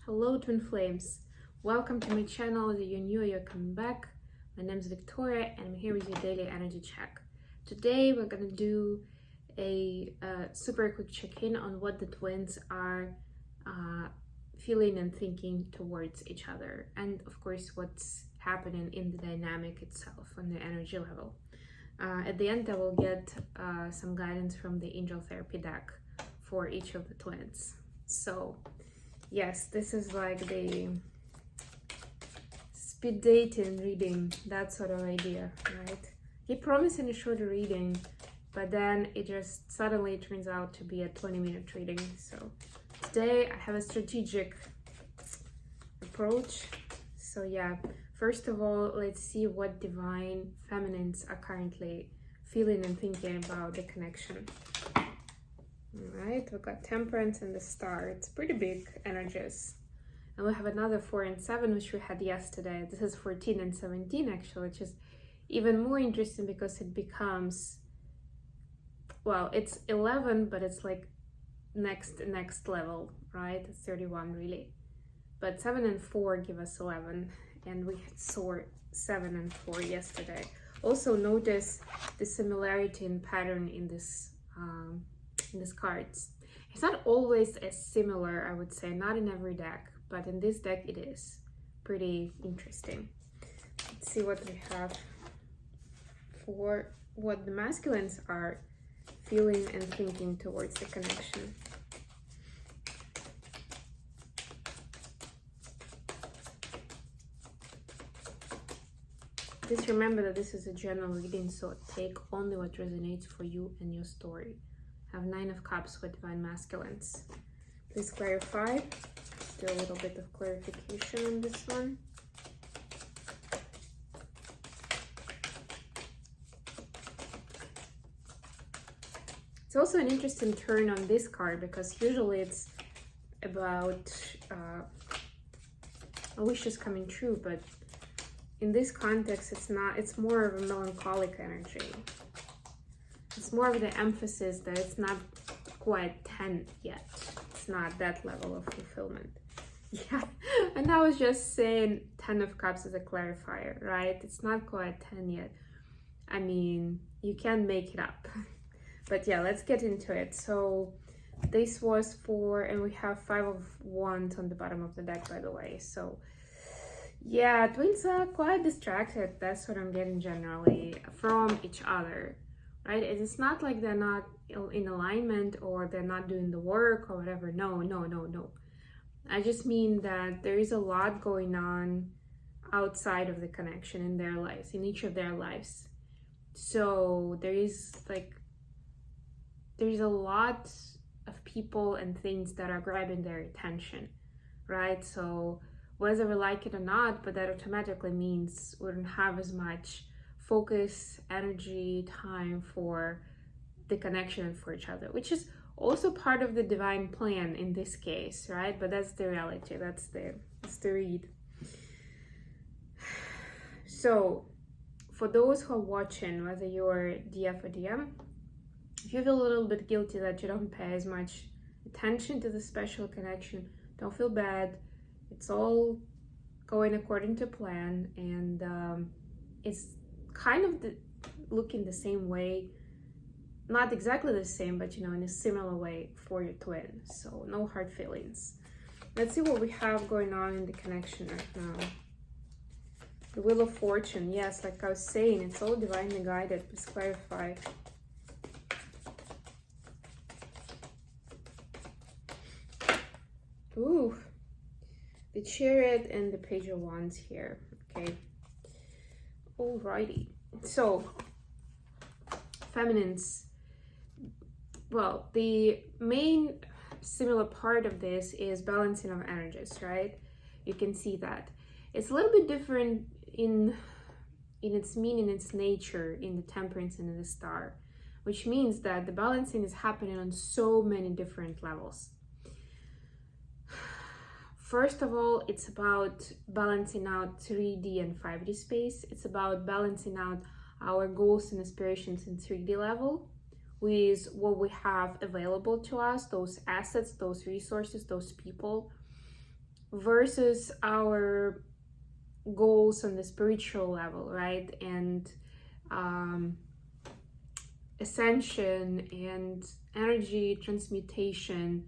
Hello twin flames, welcome to my channel. If you're new or you're coming back, my name is Victoria and I'm here with your daily energy check. Today we're gonna do a super quick check-in on what the twins are feeling and thinking towards each other, and of course what's happening in the dynamic itself on the energy level. At the end I will get some guidance from the angel therapy deck for each of the twins. So yes, this is like the speed dating reading, that sort of idea, right? He promised in a shorter reading, but then it just suddenly turns out to be a 20-minute reading. So today I have a strategic approach. So yeah, first of all, let's see what divine feminines are currently feeling and thinking about the connection. Alright, we've got Temperance and the Star. It's pretty big energies. And we have another 4 and 7, which we had yesterday. This is 14 and 17 actually, which is even more interesting because it becomes, well, it's 11, but it's like next level, right? It's 31 really. But 7 and 4 give us 11, and we saw 7 and 4 yesterday. Also notice the similarity in pattern in this cards. It's not always as similar, I would say, not in every deck, but in this deck it is pretty interesting. Let's see what we have for what the masculines are feeling and thinking towards the connection. Just remember that this is a general reading, so take only what resonates for you and your story. Have 9 of Cups with divine masculines. Please clarify. Still a little bit of clarification on this one. It's also an interesting turn on this card because usually it's about wishes coming true, but in this context it's not. It's more of a melancholic energy. It's more of the emphasis that it's not quite 10 yet. It's not that level of fulfillment. Yeah, and I was just saying 10 of Cups as a clarifier, right? It's not quite 10 yet. I mean, you can make it up. But yeah, let's get into it. So this was 4, and we have 5 of Wands on the bottom of the deck, by the way. So yeah, twins are quite distracted. That's what I'm getting generally from each other. Right? It's not like they're not in alignment or they're not doing the work or whatever. No. I just mean that there is a lot going on outside of the connection in their lives, in each of their lives. So there's a lot of people and things that are grabbing their attention, right? So whether we like it or not, but that automatically means we don't have as much focus, energy, time for the connection and for each other, which is also part of the divine plan in this case, right? But that's the reality, that's the read. So for those who are watching, whether you're DF or DM, if you feel a little bit guilty that you don't pay as much attention to the special connection, don't feel bad. It's all going according to plan, and it's kind of looking the same way, not exactly the same, but in a similar way for your twin. So no hard feelings. Let's see what we have going on in the connection right now. The Wheel of Fortune. Yes, like I was saying, it's all divinely guided. Please clarify. Ooh, the Chariot and the Page of Wands here. Okay. Alrighty, so feminines, well, the main similar part of this is balancing of energies, right? You can see that it's a little bit different in its meaning, its nature, in the Temperance and in the Star, which means that the balancing is happening on so many different levels. First of all, it's about balancing out 3D and 5D space. It's about balancing out our goals and aspirations in 3D level with what we have available to us, those assets, those resources, those people, versus our goals on the spiritual level, right? And ascension and energy transmutation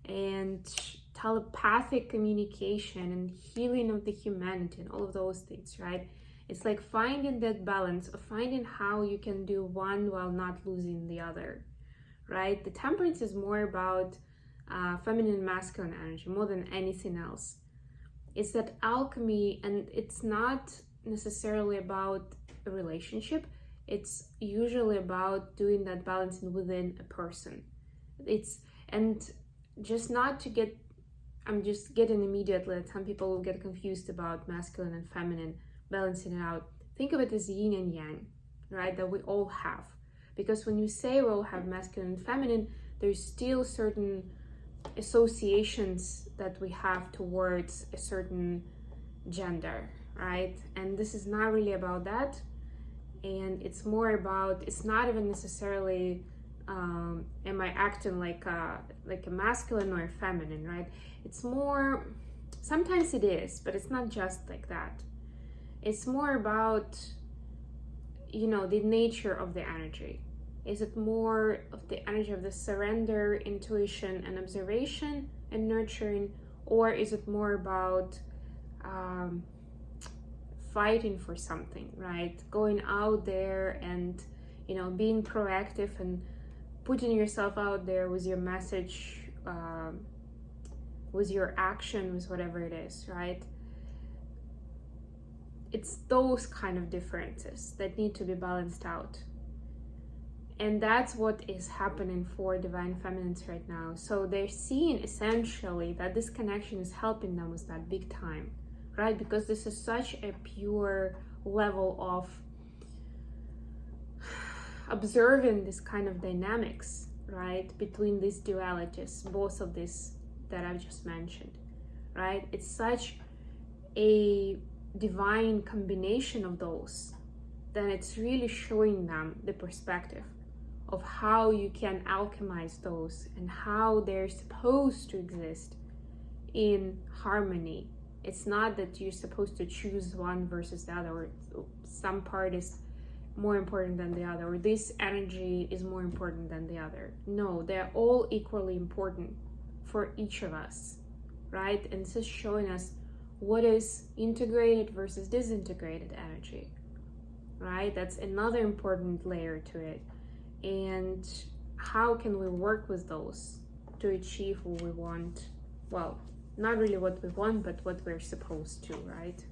and telepathic communication and healing of the humanity and all of those things, right? It's like finding that balance of finding how you can do one while not losing the other, right? The temperance is more about feminine and masculine energy more than anything else. It's that alchemy, and it's not necessarily about a relationship. It's usually about doing that balancing within a person. And just not to get, I'm just getting immediately that some people will get confused about masculine and feminine, balancing it out. Think of it as yin and yang, right? That we all have. Because when you say we all have masculine and feminine, there's still certain associations that we have towards a certain gender, right? And this is not really about that. And it's more about, it's not even necessarily am I acting like a masculine or a feminine, right? It's more, sometimes it is, but it's not just like that. It's more about, you know, the nature of the energy. Is it more of the energy of the surrender, intuition, and observation and nurturing, or is it more about fighting for something, right? Going out there and, you know, being proactive and putting yourself out there with your message, with your action, with whatever it is, right? It's those kind of differences that need to be balanced out. And that's what is happening for divine feminines right now. So they're seeing essentially that this connection is helping them with that big time, right? Because this is such a pure level of observing this kind of dynamics, right? Between these dualities, both of these that I've just mentioned, right? It's such a divine combination of those, then it's really showing them the perspective of how you can alchemize those and how they're supposed to exist in harmony. It's not that you're supposed to choose one versus the other, or some part is more important than the other, or this energy is more important than the other. No, they're all equally important for each of us, right? And this is showing us what is integrated versus disintegrated energy, right? That's another important layer to it. And how can we work with those to achieve what we want? Well, not really what we want, but what we're supposed to, right?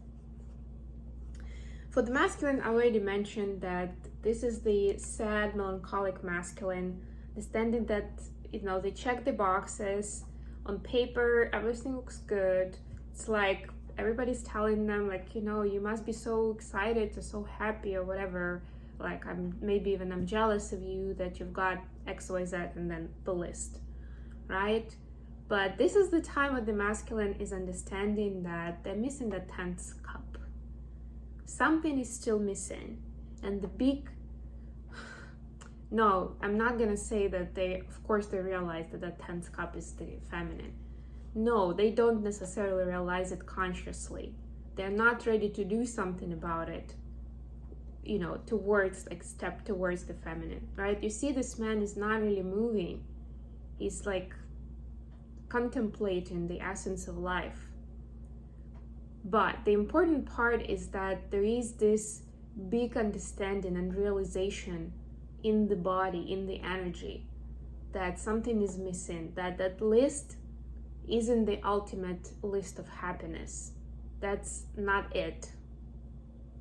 For the masculine, I already mentioned that this is the sad, melancholic masculine, the standing that, you know, they check the boxes. On paper, everything looks good. It's like everybody's telling them, like, you know, you must be so excited or so happy or whatever. Like, I'm jealous of you that you've got XYZ, and then the list, right? But this is the time when the masculine is understanding that they're missing the 10th cup. Something is still missing. And the big, no, I'm not gonna say that of course they realize that that 10th cup is the feminine. No, they don't necessarily realize it consciously. They're not ready to do something about it, you know, step towards the feminine, right? You see, this man is not really moving. He's like contemplating the essence of life. But the important part is that there is this big understanding and realization in the body, in the energy, that something is missing, that list isn't the ultimate list of happiness. That's not it,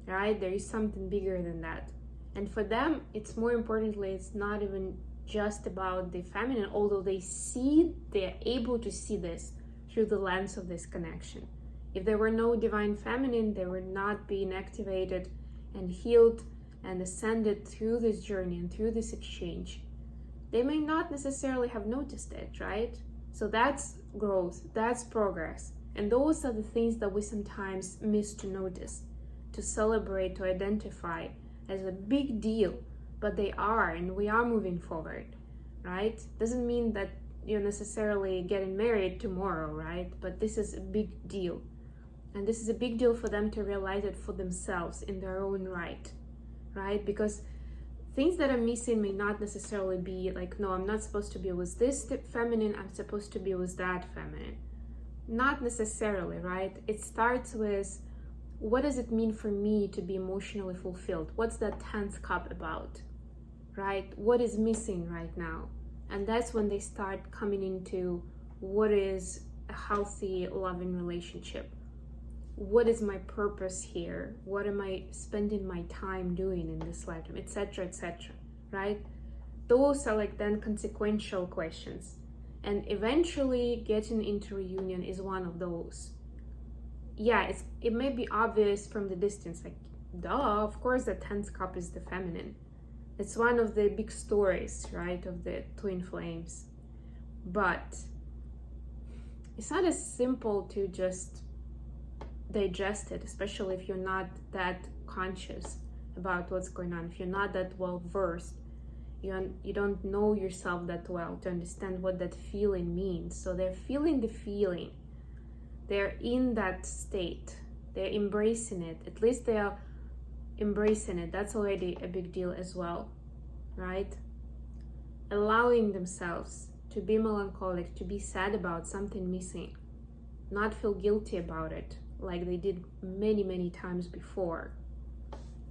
right? There is something bigger than that. And for them, it's more importantly, it's not even just about the feminine, although they're able to see this through the lens of this connection. If there were no divine feminine, they were not being activated and healed and ascended through this journey and through this exchange. They may not necessarily have noticed it, right? So that's growth, that's progress. And those are the things that we sometimes miss to notice, to celebrate, to identify as a big deal, but they are, and we are moving forward, right? Doesn't mean that you're necessarily getting married tomorrow, right? But this is a big deal. And this is a big deal for them to realize it for themselves in their own right? Because things that are missing may not necessarily be like, no, I'm not supposed to be with this feminine, I'm supposed to be with that feminine. Not necessarily, right? It starts with, what does it mean for me to be emotionally fulfilled? What's that 10th cup about, right? What is missing right now? And that's when they start coming into what is a healthy, loving relationship. What is my purpose here? What am I spending my time doing in this lifetime, etc., etc., right? Those are like then consequential questions. And eventually getting into reunion is one of those. Yeah, it may be obvious from the distance, like, duh, of course the 10th cup is the feminine. It's one of the big stories, right, of the twin flames. But it's not as simple to just digest it, especially if you're not that conscious about what's going on, if you're not that well versed, you don't know yourself that well to understand what that feeling means. So they're feeling the feeling, they're in that state, they're embracing it. At least they are embracing it. That's already a big deal as well, right? Allowing themselves to be melancholic, to be sad about something missing, not feel guilty about it like they did many times before,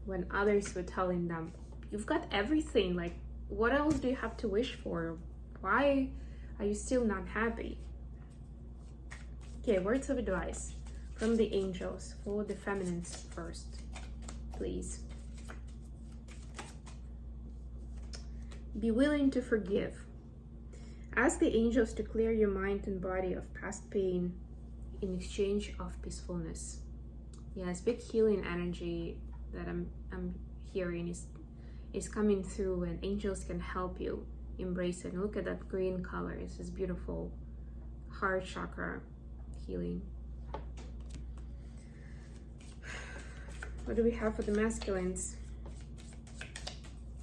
when others were telling them, you've got everything, like, what else do you have to wish for? Why are you still not happy? Okay, words of advice from the angels for the feminines first, please. Be willing to forgive. Ask the angels to clear your mind and body of past pain in exchange of peacefulness. Yes, big healing energy that I'm hearing is coming through, and angels can help you embrace it. And look at that green color. It's this beautiful heart chakra healing. What do we have for the masculines?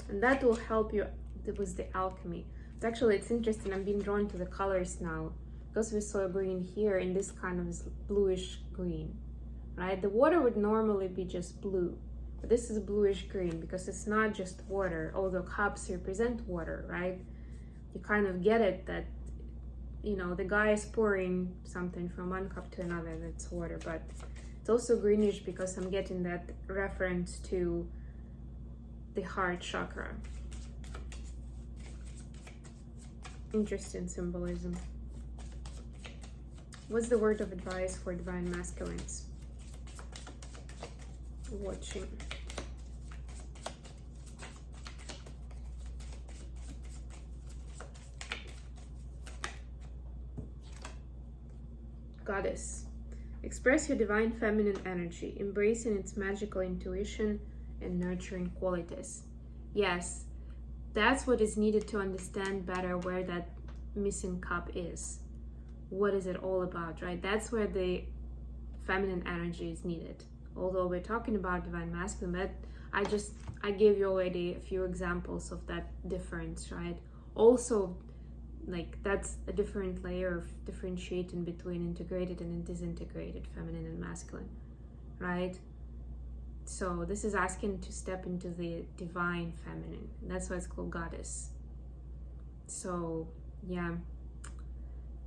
And that will help you with the alchemy. It's interesting, I'm being drawn to the colors now, because we saw green here in this kind of bluish green, right? The water would normally be just blue, but this is bluish green because it's not just water, although cups represent water, right? You kind of get it that, you know, the guy is pouring something from one cup to another, that's water, but it's also greenish because I'm getting that reference to the heart chakra. Interesting symbolism. What's the word of advice for divine masculines watching? Goddess. Express your divine feminine energy, embracing its magical intuition and nurturing qualities. Yes, that's what is needed to understand better where that missing cup is. What is it all about, right? That's where the feminine energy is needed. Although we're talking about divine masculine, but I gave you already a few examples of that difference, right? Also, like, that's a different layer of differentiating between integrated and disintegrated feminine and masculine, right? So this is asking to step into the divine feminine. That's why it's called goddess. So yeah,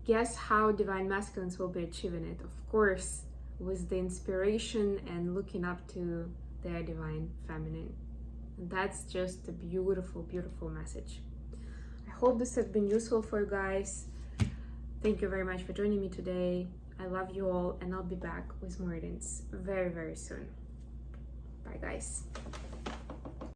guess how divine masculines will be achieving it? Of course, with the inspiration and looking up to their divine feminine. And that's just a beautiful, beautiful message. I hope this has been useful for you guys. Thank you very much for joining me today. I love you all, and I'll be back with more readings very, very soon. Bye, guys.